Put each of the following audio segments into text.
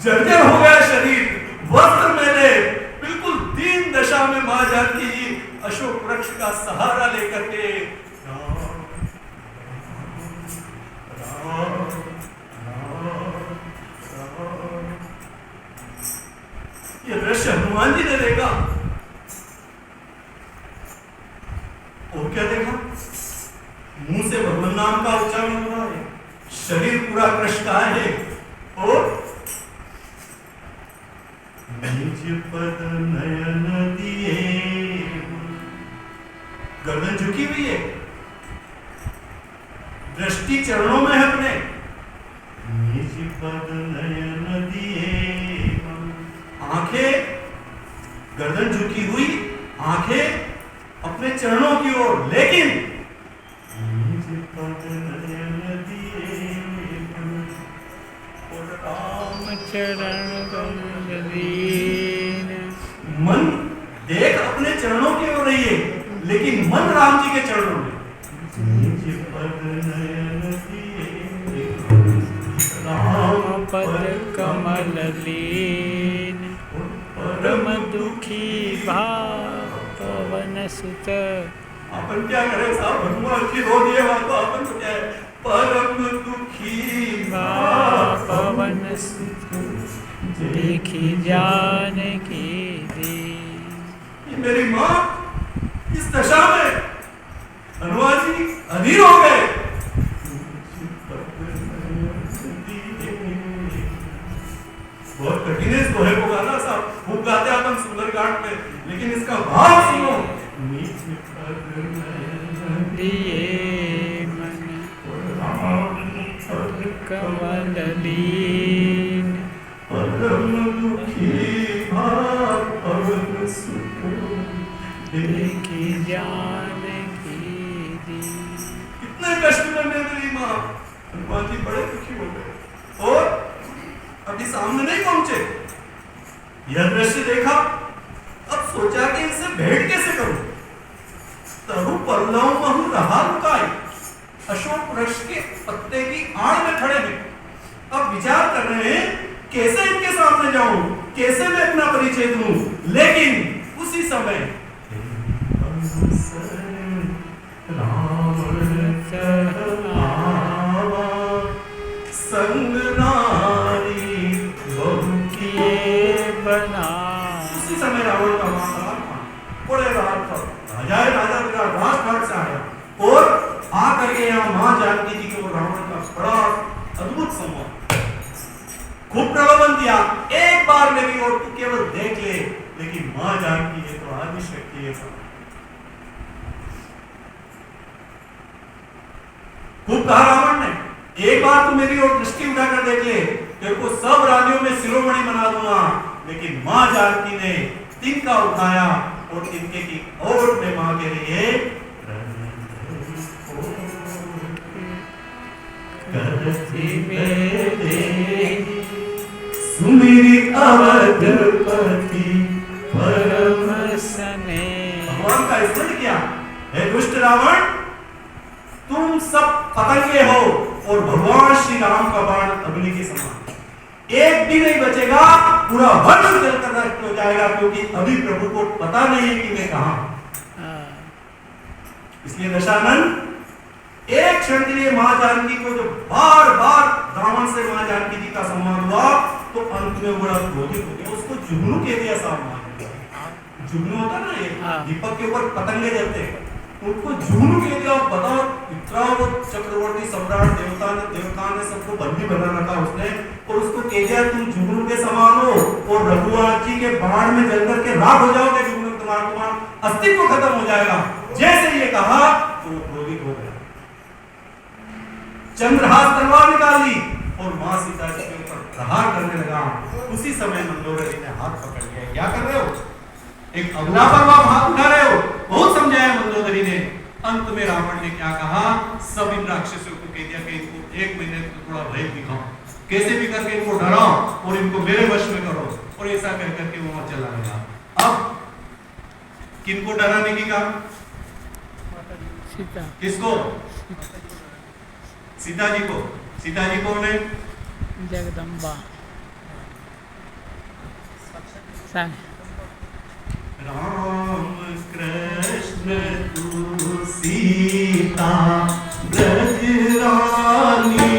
जर्जर हो गया शरीर, वस्त्र मैंने, बिल्कुल दीन दशा में मां जानकी जी अशोक वृक्ष का सहारा लेकर के ये दृश्य हनुमान जी ने देखा। और क्या देखा? मुंह से भगवान नाम का उच्चारण हो रहा है, शरीर पूरा कृष्णाय है और निज पद नयन दिए, गर्दन झुकी हुई है, दृष्टि चरणों में है अपने। निज पद नयन दिए, आंखें गर्दन झुकी हुई, आंखें अपने चरणों की ओर, लेकिन निज पद नयन दिए और राम चरण मन देख अपने चरणों की ओर रही है, लेकिन मन राम जी के चरणों में। निज पद नयन दिए राम पद कमल लीन, परम दुखी भाव पवन सुत। अपन क्या करें साहब, हनुमान जी रो दिए वहां, तो अपन तो क्या है, परम दुखी भाव पवन सुत देखी जानकी दी। ये मेरी माँ इस दशा में, हनुमान जी अधीर हो गए। बहुत कठिन है इस दोहे को गाना साहब, खूब गाते अपन सुंदरकांड में, लेकिन इसका भाव सुनो। दिए मन कमल लीन, परम दुखी भाव पवन सुत देखी जानकी दी। कितने कष्ट में मेरी माँ, हनुमान जी बड़े दुखी हो गए और अभी सामने नहीं पहुंचे। यह दृश्य देखा, अब सोचा कि इनसे भेंट कैसे करूं। तरु पल्लव महु रहा रुकाई, अशोक वृक्ष के पत्ते की आड़ में खड़े हैं। अब विचार कर रहे हैं कैसे इनके सामने जाऊं, कैसे मैं अपना परिचय दूं। लेकिन उसी समय संग नारी बहु किए बना। उसी समय रावण का बड़े रात था, राजा मेरा राजघाट से आया और आकर के यहाँ मां जानकी जी के और रावण का बड़ा अद्भुत संवाद, खूब प्रलोभन दिया, एक बार मेरी ओर तू केवल देख ले। लेकिन मां जानकी है तो आदि शक्ति है सब। खूब कहा रावण ने, एक बार तू मेरी ओर दृष्टि उठाकर देख ले, तेरे को सब रानियों में शिरोमणि बना दूंगा। लेकिन मां जानकी ने तिनका उठाया और तिनके की ओर में मां के लिए सुमिरी अवधपति परम स्नेह। भगवान का स्मरण किया, हे दुष्ट रावण, तुम सब पतंगे हो और भगवान श्री राम का बाण अग्नि के समान, एक भी नहीं बचेगा, पूरा वर्ष जलकर नष्ट हो जाएगा, क्योंकि अभी प्रभु को पता नहीं है कि मैं कहां हूं। इसलिए दशानन एक क्षण के लिए मां जानकी को जो बार बार रावण से मां जानकी जी का संवाद हुआ, तो अंत में बड़ा क्रोधित हो गया, उसको जुगनू कह दिया सामने। जुगनू होता ना, ये दीपक के ऊपर पतंगे जलते हैं, उनको जुगनू कह दिया। बताओ, इतना वो चक्रवर्ती सम्राट देवता ने सबको बंदी बना रखा उसने, और उसको कह दिया तुम जुगनू के समान हो और रघुनाथ जी के बाण में जलकर के राख हो जाओगे, जुगनू तुम्हारा अस्तित्व खत्म हो जाएगा। जैसे ये कहा तो वो क्रोधित हो गया, चंद्रहास तलवार निकाली और मां सीता जी के ऊपर प्रहार करने लगा। उसी समय मंदोदरी ने हाथ पकड़ लिया, क्या कर रहे हो, एक अगला पर आप हाथ उठा रहे हो। बहुत समझाया मंदोदरी ने। अंत में रावण ने क्या कहा, सब इन राक्षसों को कह दिया कि इनको एक महीने तक थोड़ा भय दिखाओ, कैसे भी करके इनको डराओ और इनको मेरे वश में करो। और ऐसा कह करके वो वहां चला गया। अब किनको डराने की कहा, सीता। किसको, सीता जी को। सीता जी कौन है, जगदम्बा। सांग. राम कृष्ण तू सीता ब्रज रानी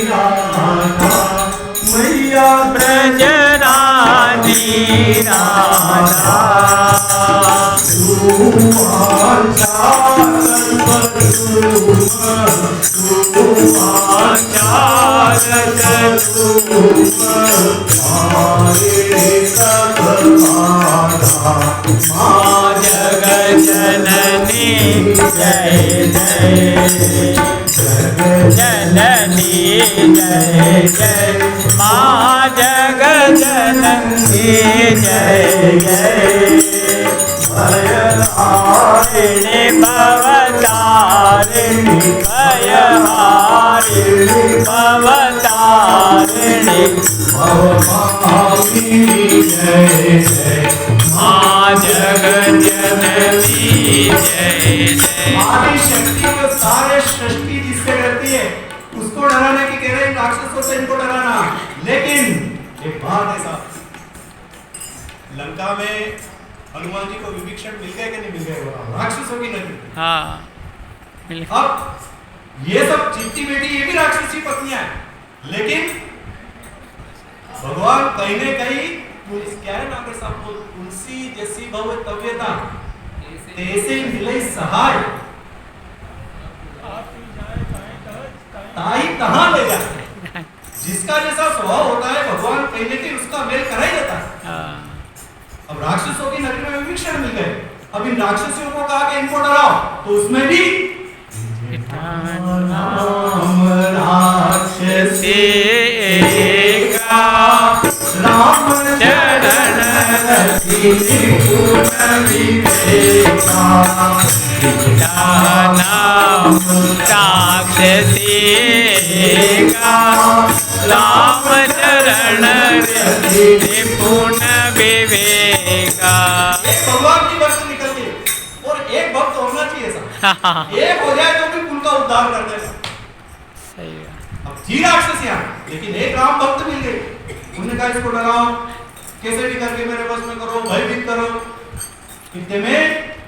राधा मैया ब्रज रानी राधा माँ जगत जननी जय जय जननी जय जय माँ जगत जननी जय जय भयहारिणी भवतारिणी भयहारिणी भवतारिणी भवभामिनी जय जय माँ जगत जननी जय जय. आदि शक्ति को सारे सृष्टि जिससे करती है उसको डराने की कह रहे हैं राक्षसों से इनको डराना. लेकिन एक बात है साहब, लंका में हनुमान जी को विभीषण मिल गए कि नहीं मिल गए राक्षसों की नगरी. हाँ अब ये सब चिट्टी बेटी ये भी राक्षसी पत्नियां हैं, लेकिन भगवान कहीं न कहीं क्या है ना अगर सब तुलसी जैसी भवतव्यता ऐसे मिले सहाय ताई कहां ले जाते. जिसका जैसा स्वभाव होता है भगवान कहीं न कहीं उसका मेल करा ही जाता है. अब राक्षसों की नगरी में विभीषण मिल गए. अब इन राक्षसियों को कहा कि इनको डराओ, तो उसमें भी राम राक्षसी राम चरण नाम राक्षसी राम चरण निपुण विवेका. एक भगवान की भक्त निकल गई और एक भक्त होना चाहिए सब. एक हो जाए तो भी कुल का उद्धार कर देगा. सही है. अब थी राक्षसियां, लेकिन एक राम भक्त मिल गई. उन्होंने कहा इसको डराओ, कैसे भी करके मेरे बस में करो, भयभीत करो. इतने में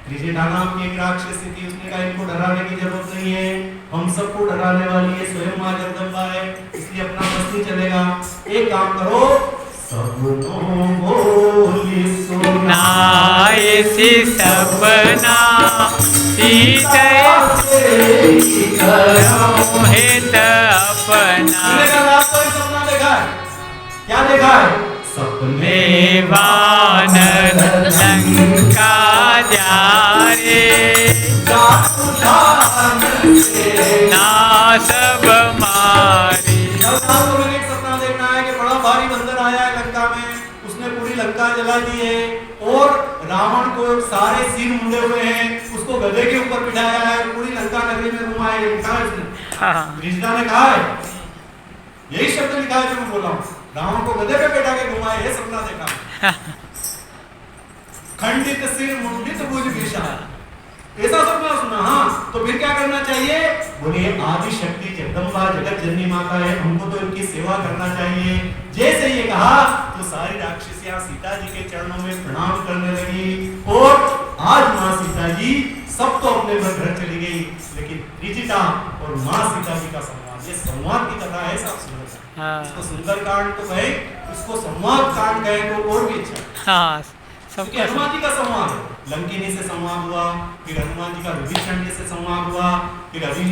त्रिजटा नाम की एक राक्षसी थी. उसने कहा इनको डराने की जरूरत नहीं है, हम सबको डराने वाली है स्वयं मां जगदम्बा है, इसलिए अपना बस नहीं चलेगा. एक काम करो, सबनो बोली सुनाए सपना सीते करो हित अपना. सपना देखा है. क्या देखा है? सपने वानर लंका जा रे ना सब मारी. एक सपना देखना है कि बड़ा भारी बंदर आया है लंका में, उसने पूरी लंका जला दी है और रावण को सारे सिर मुंडे हुए हैं, उसको गधे के ऊपर बिठाया है, पूरी लंका नगरी में घुमाया है. कृष्णा ने कहा है, यही शब्द लिखा है जो मैं बोला हूँ, रावण को गधे पे बैठा के घुमाया. ये सपना देखा. खंडित सिर मुंडित भुज विशाल, ऐसा सपना सुना. हाँ, तो फिर क्या करना चाहिए? बोले आदि शक्ति जगदम्बा जगत जननी माता है, हमको तो इनकी सेवा करना चाहिए. जैसे ये कहा तो सारी राक्षसियां सीता जी के चरणों में प्रणाम करने लगी. और आज माँ सीता जी सब तो अपने घर चली गई, लेकिन त्रिजटा और माँ सीता जी का संवाद, ये संवाद की कथा है. सब सुंदर, इसको सुंदर कांड तो कहे, इसको संवाद कांड कहे तो और भी अच्छा. हाँ सबके हनुमान जी का संवाद, लंकिनी से संवाद हुआ, फिर हनुमान जी का विभीषण जी से संवाद हुआ, फिर अभी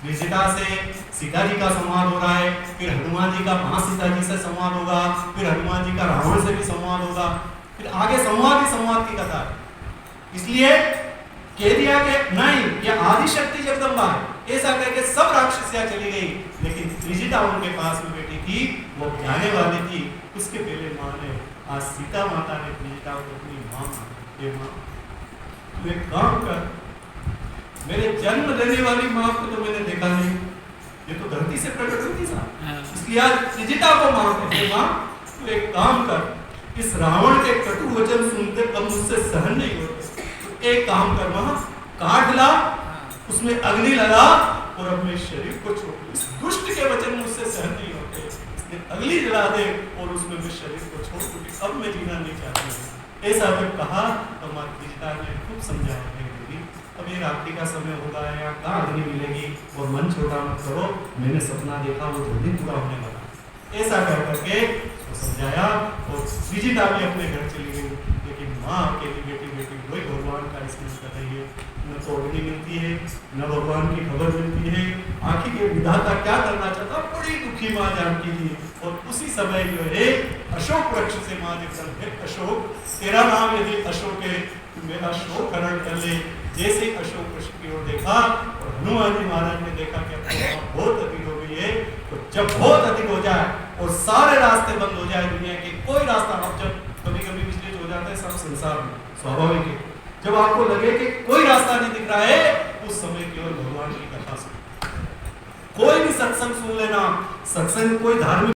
त्रिजटा से सीता जी का संवाद हो रहा है, फिर हनुमान जी का मां सीता जी से संवाद होगा, फिर हनुमान जी का रावण से भी संवाद होगा, फिर आगे संवाद ही संवाद की कथा है. इसलिए कह दिया कि नहीं, ये आदि शक्ति जगदम्बा है. ऐसा करके सब राक्षसियां चली गई, लेकिन त्रिजटा उनके पास में बैठी थी, वो जाने वाली थी. उसके पहले मां ने, आज सीता माता ने त्रिजटा को अपनी मां मानी. मां तू एक काम कर, मेरे जन्म देने वाली मां को तो मैंने देखा नहीं, ये तो धरती से प्रकट हुई थी साहब. इसलिए आज त्रिजटा को मां कहते हैं. मां तू एक काम कर, इस रावण के कटु वचन सुनते अब मुझसे सहन नहीं होते. एक काम कर मां, काट ला, उसमें अग्नि लगा और अपने शरीर को छोड़. इस दुष्ट के वचन मुझसे सहन नहीं होते, इसलिए अगली जला दे और उसमें मैं शरीर को छोड़, क्योंकि अब मैं जीना नहीं चाहती हूँ। ऐसा जब कहा तो माँ पिता ने खूब समझाया है देवी, अब ये रात्रि का समय होगा है, यहाँ कहाँ अग्नि मिलेगी, और मन छोटा मत करो, मैंने सपना देखा वो जल्दी पूरा होने वाला। ऐसा कर करके उसको समझाया और विजिता भी अपने घर चली गई। लेकिन माँ अकेली बेटी बेटी वही भगवान का स्मरण कर रही है। न तो अग्नि मिलती है, न भगवान की खबर मिलती है। आखिर ये विधाता क्या करना चाहता, बड़ी दुखी माँ जानकी जी। और उसी समय जो है अशोक वृक्ष से माँ ने कहा, अशोक तेरा नाम यदि अशोक है, मेरा शोक हरण कर ले। जैसे अशोक वृक्ष की ओर देखा और हनुमान जी महाराज ने देखा कि अब बहुत अधिक हो गई है, तो जब बहुत अधिक हो जाए और सारे रास्ते बंद हो जाए दुनिया के, कोई रास्ता, अब जब कभी कभी विचलित हो जाते हैं सब संसार में, स्वाभाविक है, जब आपको लगे कि कोई रास्ता नहीं दिख रहा है, उस समय केवल भगवान की कथा सुनो, कोई भी सत्संग सुन लेना। सत्संग कोई धार्मिक